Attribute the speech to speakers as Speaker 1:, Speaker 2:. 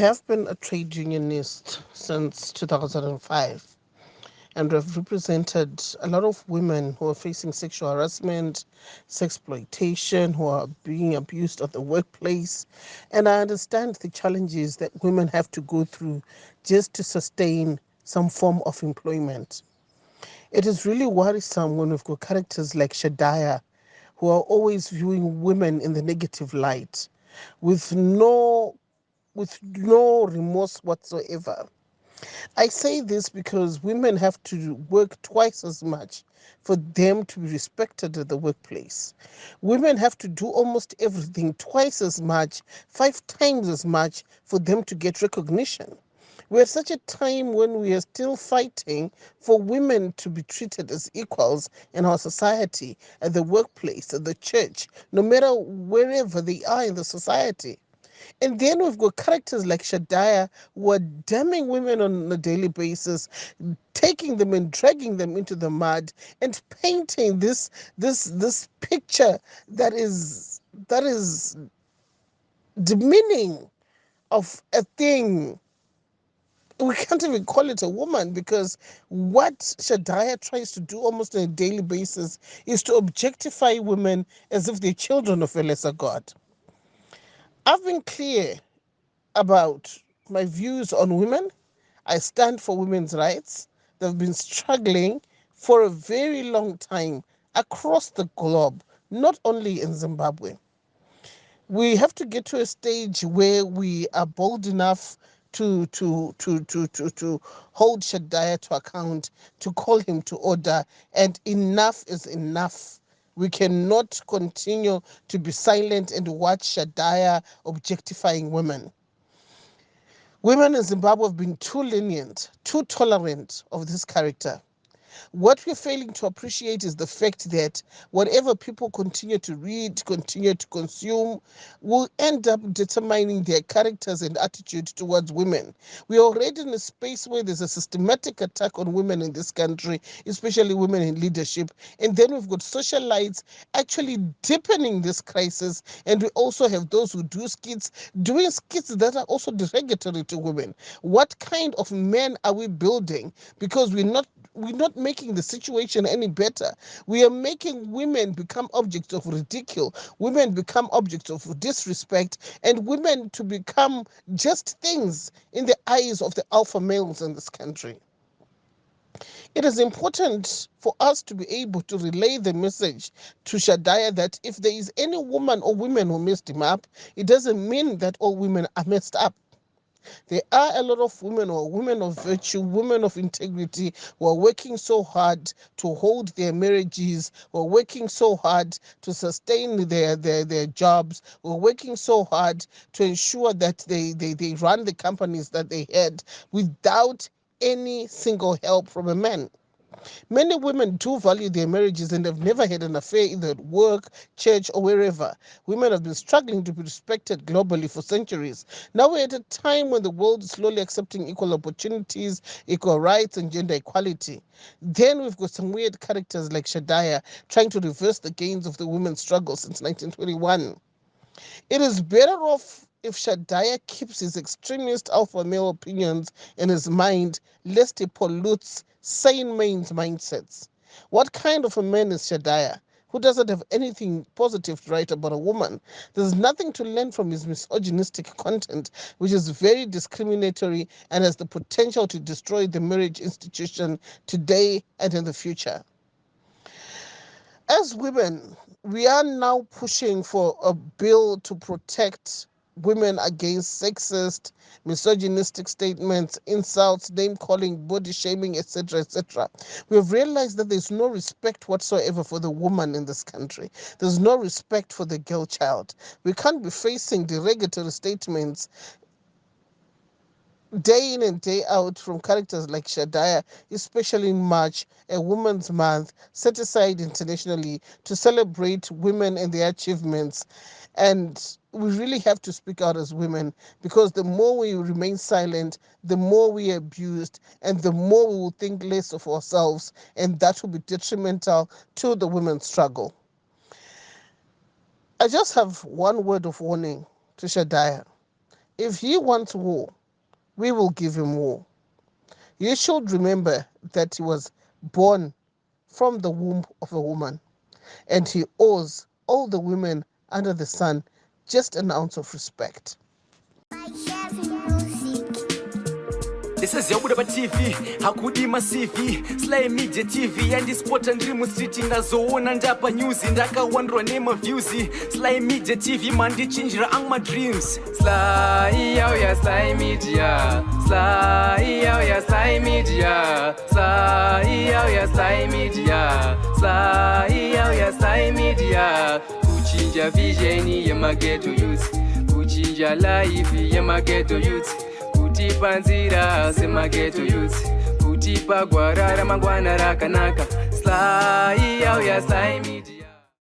Speaker 1: have been a trade unionist since 2005, and I've represented a lot of women who are facing sexual harassment, sexploitation, who are being abused at the workplace. And I understand the challenges that women have to go through just to sustain some form of employment. It is really worrisome when we've got characters like Shadaya who are always viewing women in the negative light with no remorse whatsoever. I say this because women have to work twice as much for them to be respected at the workplace. Women have to do almost everything twice as much, 5 times as much for them to get recognition. We're at such a time when we are still fighting for women to be treated as equals in our society, at the workplace, at the church, no matter wherever they are in the society. And then we've got characters like Shadaya who are damning women on a daily basis, taking them and dragging them into the mud and painting this picture that is demeaning of a thing. We can't even call it a woman because what Shadaya tries to do almost on a daily basis is to objectify women as if they're children of a lesser god. I've been clear about my views on women. I stand for women's rights. They've been struggling for a very long time across the globe, not only in Zimbabwe. We have to get to a stage where we are bold enough to hold Shadaya to account, to call him to order, and enough is enough. We cannot continue to be silent and watch Shadaya objectifying women. Women in Zimbabwe have been too lenient, too tolerant of this character. What we're failing to appreciate is the fact that whatever people continue to read, continue to consume, will end up determining their characters and attitude towards women. We are already in a space where there's a systematic attack on women in this country, especially women in leadership. And then we've got socialites actually deepening this crisis. And we also have those who do skits, doing skits that are also derogatory to women. What kind of men are we building? Because we're not making the situation any better. We are making women become objects of ridicule, women become objects of disrespect, and women to become just things in the eyes of the alpha males in this country. It is important for us to be able to relay the message to Shadaya that if there is any woman or women who messed him up, it doesn't mean that all women are messed up. There are a lot of women who are women of virtue, women of integrity, who are working so hard to hold their marriages, who are working so hard to sustain their jobs, who are working so hard to ensure that they run the companies that they had without any single help from a man. Many women do value their marriages and have never had an affair either at work, church, or wherever. Women have been struggling to be respected globally for centuries. Now we're at a time when the world is slowly accepting equal opportunities, equal rights, and gender equality. Then we've got some weird characters like Shadaya trying to reverse the gains of the women's struggle since 1921. It is better off if Shadaya keeps his extremist alpha male opinions in his mind, lest he pollutes sane men's mindsets. What kind of a man is Shadaya? Who doesn't have anything positive to write about a woman? There's nothing to learn from his misogynistic content, which is very discriminatory and has the potential to destroy the marriage institution today and in the future. As women, we are now pushing for a bill to protect women against sexist, misogynistic statements, insults, name calling, body shaming, etc., etc. We have realized that there's no respect whatsoever for the woman in this country. There's no respect for the girl child. We can't be facing derogatory statements day in and day out from characters like Shadaya, especially in March, a Women's Month set aside internationally to celebrate women and their achievements. And we really have to speak out as women because the more we remain silent, the more we are abused, and the more we will think less of ourselves, and that will be detrimental to the women's struggle. I just have one word of warning to Shadaya. If he wants war, we will give him war. You should remember that he was born from the womb of a woman, and he owes all the women under the sun just an ounce of respect.
Speaker 2: This is Yabudaba TV, Hakudima CV, Slay Media TV, and this sport and dream sitting as own and up a news in Daka wonder name of Vusi. Slay Media TV, man, they change my dreams. Slay, oh yeah, Slay Media. Slay, oh yeah, Slay Media. Slay, oh yeah, Slay Media. Slay, oh yeah, Slay Media. Kuchinja vision, yema ghetto youth. Kuchinja life, yema ghetto youth. Kutipa nzira sema ghetto youth, kutipa gwarara mangwana rakanaka. Slay, oh yeah, Slay Media.